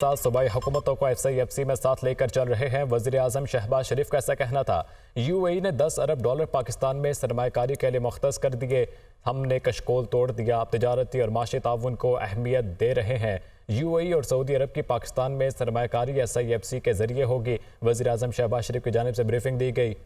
साथ सूबाई हुकूमतों को SIFC में साथ लेकर चल रहे हैं। वज़ीर आज़म शहबाज शरीफ का ऐसा कहना था। UAE ने 10 अरब डॉलर पाकिस्तान में सरमायाकारी के लिए मुख्तस कर दिए। हमने कशकोल तोड़ दिया। आप तिजारती और माशी ताउन को अहमियत दे रहे हैं। UAE और सऊदी अरब की पाकिस्तान में सरमायाकारी SIFC के जरिए होगी। वज़ीर आज़म शहबाज शरीफ की जानिब से ब्रीफिंग दी गई।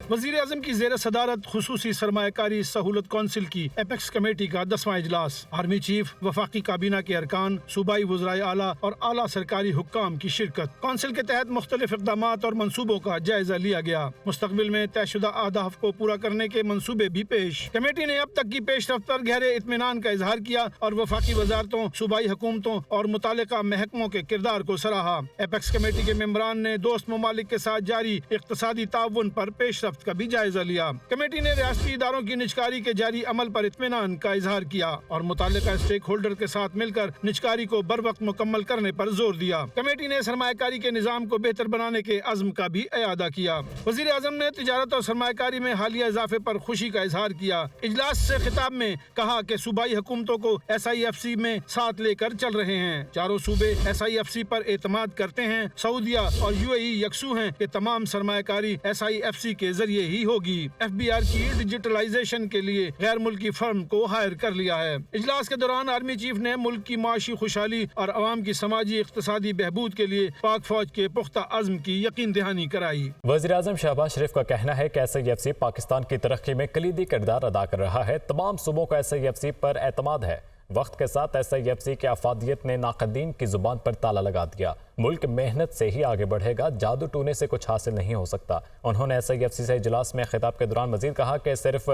वज़ीर आज़म की ज़ेर सदारत खुसूसी सरमायाकारी सहूलत कौंसिल की एपेक्स कमेटी का 10वां इजलास। आर्मी चीफ, वफाकी काबीना के अरकान, सूबाई वज़राए आला और आला सरकारी हुक्काम की शिरकत। कौंसिल के तहत मुख्तलिफ इक़दामात और मनसूबों का जायजा लिया गया। मुस्तक़बिल में तयशुदा अहदाफ को पूरा करने के मनसूबे भी पेश। कमेटी ने अब तक की पेशरफ्त पर गहरे इत्मीनान का इजहार किया और वफाकी वजारतों, सूबाई हुकूमतों और मुतालिका महकमों के किरदार को सराहा। एपेक्स कमेटी के मेंबरान ने दोस्त ममालिक के साथ जारी इक़्तिसादी ताउन पर पेशरफ्त का भी जायजा लिया। कमेटी ने रियासती इदारों की निजकारी के जारी अमल पर इत्मीनान का इजहार किया और मुतालिका स्टेक होल्डर के साथ मिलकर निजकारी को बर वक्त मुकम्मल करने पर जोर दिया। कमेटी ने सरमायाकारी के निज़ाम को बेहतर बनाने के अज़्म का भी इयादा किया। वज़ीर आज़म ने तिजारत और सरमायाकारी में हालिया इजाफे पर खुशी का इजहार किया। इजलास से खिताब में कहा कि सूबाई हुकूमतों को SIFC में साथ लेकर चल रहे हैं। चारों सूबे SIFC पर एतमाद करते हैं। सऊदिया और UAE यकसू हैं कि तमाम सरमायाकारी SIFC के जरिए ही होगी। FBR की डिजिटलाइजेशन के लिए गैर मुल्की फर्म को हायर कर लिया है। इजलास के दौरान आर्मी चीफ ने मुल्क की माशी खुशहाली और अवाम की समाजी इक्तिसादी बहबूद के लिए पाक फौज के पुख्ता अज़्म की यकीन दहानी कराई। वज़ीर आज़म शहबाज शरीफ का कहना है कि SIFC पाकिस्तान की तरक्की में कलीदी किरदार अदा कर रहा है। तमाम सूबों का SIFC पर एतमाद है। वक्त के साथ SIFC के अफादियत ने नाकदीन की जुबान पर ताला लगा दिया। मुल्क मेहनत से ही आगे बढ़ेगा, जादू टूने से कुछ हासिल नहीं हो सकता। उन्होंने SIFC से इजलास में खिताब के दौरान मजीद कहा कि सिर्फ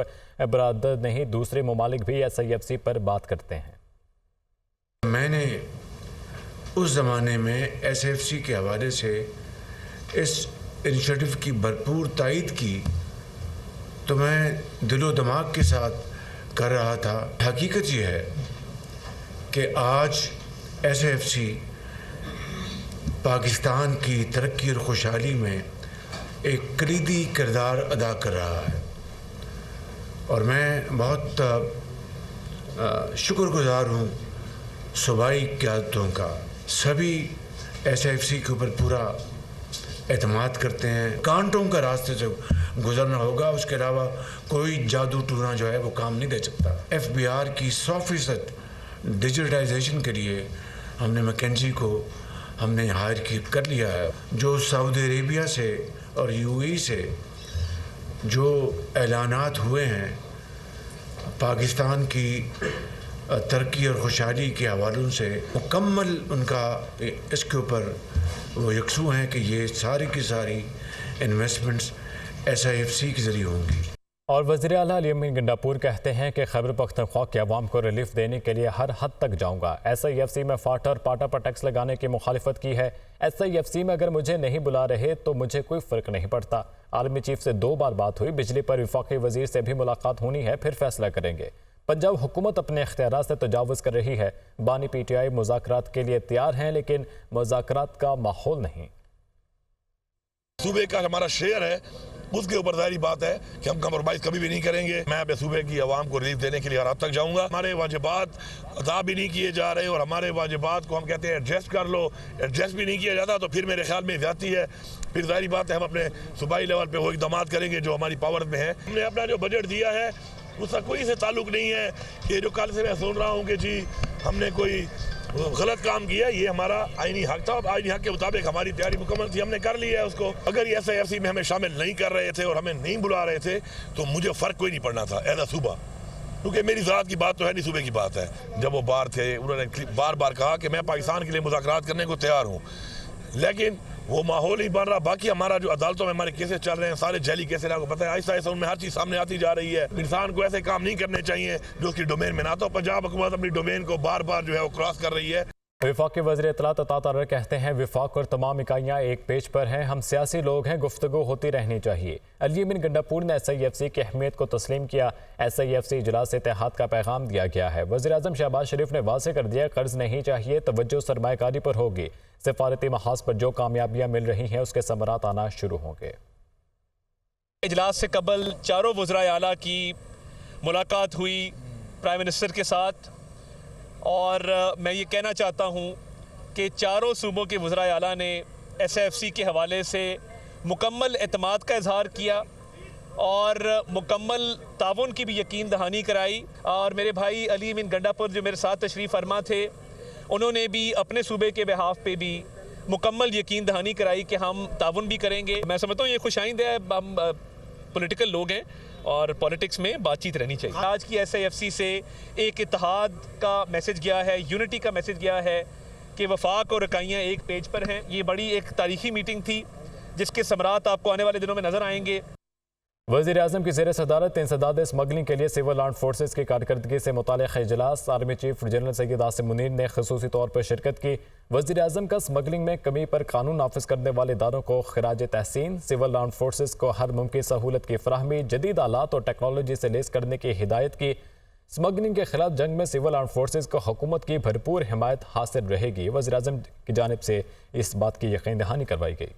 बरादर नहीं, दूसरे ममालिक भी SIFC पर बात करते हैं। मैंने उस ज़माने में SIFC के हवाले से इस इनिशिएटिव की भरपूर तायद की तो मैं दिलो दिमाग के साथ कर रहा था। हकीकत ये है कि आज SIFC पाकिस्तान की तरक्की और खुशहाली में एक कलीदी किरदार अदा कर रहा है और मैं बहुत शुक्रगुजार हूँ सूबाई क़यादतों का। सभी SIFC के ऊपर पूरा एतमाद करते हैं। कांटों का रास्ते से गुजरना होगा, उसके अलावा कोई जादू टूना जो है वो काम नहीं दे सकता। FBR की 100% डिजिटलाइजेशन के लिए हमने मैकेंजी को हमने हायर कर लिया है। जो सऊदी अरेबिया से और UAE से जो ऐलानात हुए हैं पाकिस्तान की तरक्की और खुशहाली के हवालों से, मुकम्मल उनका इसके ऊपर वो यकसू हैं कि ये सारी की सारी इन्वेस्टमेंट्स SIFC के ज़रिए होंगी। और वज़ीर आला अली अमीन गंडापुर कहते हैं कि खैबर पख्तूनख्वा के अवाम को रिलीफ देने के लिए हर हद तक जाऊंगा। SIFC में फाटा और पाटा पर टैक्स लगाने की मुखालिफत की है। SIFC में अगर मुझे नहीं बुला रहे तो मुझे कोई फ़र्क नहीं पड़ता। आर्मी चीफ से 2 बार बात हुई। बिजली पर वफाकी वज़ीर से भी मुलाकात होनी है, फिर फैसला करेंगे। पंजाब हुकूमत अपने इख्तियारात से तजावुज़ कर रही है। बानी PTI मुज़ाकरात के लिए तैयार हैं, लेकिन मुज़ाकरात का माहौल नहीं। सूबे का हमारा शेयर है, उसके ऊपर जाहिर बात है कि हम कम्प्रोमाइज़ कभी भी नहीं करेंगे। मैं अपने सूबे की आवाम को रिलीफ देने के लिए हर हद तक जाऊंगा। हमारे वाजिबात अदा भी नहीं किए जा रहे और हमारे वाजिबात को हम कहते हैं एडजस्ट कर लो, एडजस्ट भी नहीं किया जाता तो फिर मेरे ख्याल में ज़्यादती है। फिर जाहिर बात है हम अपने सूबाई लेवल पे वो इक़दाम करेंगे जो हमारी पावर में है। हमने अपना जो बजट दिया है उसका कोई से ताल्लुक नहीं है कि जो कल से मैं सुन रहा हूँ कि जी हमने कोई गलत काम किया। ये हमारा आईनी हक था, आईनी हक के मुताबिक हमारी तैयारी मुकम्मल थी, हमने कर ली है उसको। अगर ये SIFC में हमें शामिल नहीं कर रहे थे और हमें नहीं बुला रहे थे तो मुझे फ़र्क कोई नहीं पड़ना था एज अ सूबा, क्योंकि मेरी ज़ात की बात तो है नहीं, सूबे की बात है। जब वो बाहर थे उन्होंने बार बार कहा कि मैं पाकिस्तान के लिए मुज़ाकरात करने को तैयार हूँ, लेकिन वो माहौल ही बन रहा। बाकी हमारा जो अदालतों में हमारे केसेस चल रहे हैं सारे जैली केसेस, आपको पता है, आहिस्ता आहिस्ता उनमें हर चीज़ सामने आती जा रही है। इंसान को ऐसे काम नहीं करने चाहिए जो उसकी डोमेन में ना। तो पंजाब हुकूमत अपनी डोमेन को बार बार जो है वो क्रॉस कर रही है। वफाक के वज़ीर इत्तलात अता तारर कहते हैं वफाक और तमाम इकाइयाँ एक पेज पर हैं। हम सियासी लोग हैं, गुफ्तगू होती रहनी चाहिए। अली अमीन गंडापुर ने SIFC की अहमियत को तस्लीम किया। SIFC इजलास से इत्तेहाद का पैगाम दिया गया है। वज़ीर आज़म शहबाज शरीफ ने वाज़ेह कर दिया कर्ज नहीं चाहिए, तवज्जो सरमायाकारी पर होगी। सिफारती महाज पर जो कामयाबियाँ मिल रही हैं उसके समरात आना शुरू होंगे। इजलास से कबल चारों वज़राए आला की मुलाकात हुई प्राइम मिनिस्टर के साथ और मैं ये कहना चाहता हूँ कि चारों सूबों के वज़राए आला ने SIFC के हवाले से मुकम्मल एतमाद का इजहार किया और मुकम्मल ताउन की भी यकीन दहानी कराई। और मेरे भाई अली अमीन गंडापुर जो मेरे साथ तशरीफ़ फरमा थे, उन्होंने भी अपने सूबे के बिहाफ पे भी मुकम्मल यकीन दहानी कराई कि हम ताउन भी करेंगे। मैं समझता हूँ ये खुशाइंद है, हम पॉलिटिकल लोग हैं और पॉलिटिक्स में बातचीत रहनी चाहिए। आज की SIFC से एक इत्तेहाद का मैसेज गया है, यूनिटी का मैसेज गया है कि वफाक और इकाइयाँ एक पेज पर हैं। ये बड़ी एक तारीखी मीटिंग थी जिसके समरात आपको आने वाले दिनों में नज़र आएंगे। वज़ीर-ए-आज़म की ज़ेर सदारत इंसदाद स्मगलिंग के लिए सिविल आर्म फोर्सेस की कारकर्दगी से मुताल्लिक़ इजलास। Army chief general Syed Asim Munir ने ख़ुसूसी तौर पर शिरकत की। वज़ीर-ए-आज़म का स्मगलिंग में कमी पर कानून नाफिज करने वाले इदारों को खिराज तहसीन। सिविल आर्म फोर्सेस को हर मुमकिन सहूलत की फराहमी, जदीद आलात और टेक्नोलॉजी से लेस करने की हिदायत की। स्मगलिंग के खिलाफ जंग में सिविल आर्म फोर्सेस को हुकूमत की भरपूर हिमायत हासिल रहेगी। वज़ीर-ए-आज़म की जानिब से इस बात की यकीन दहानी करवाई गई।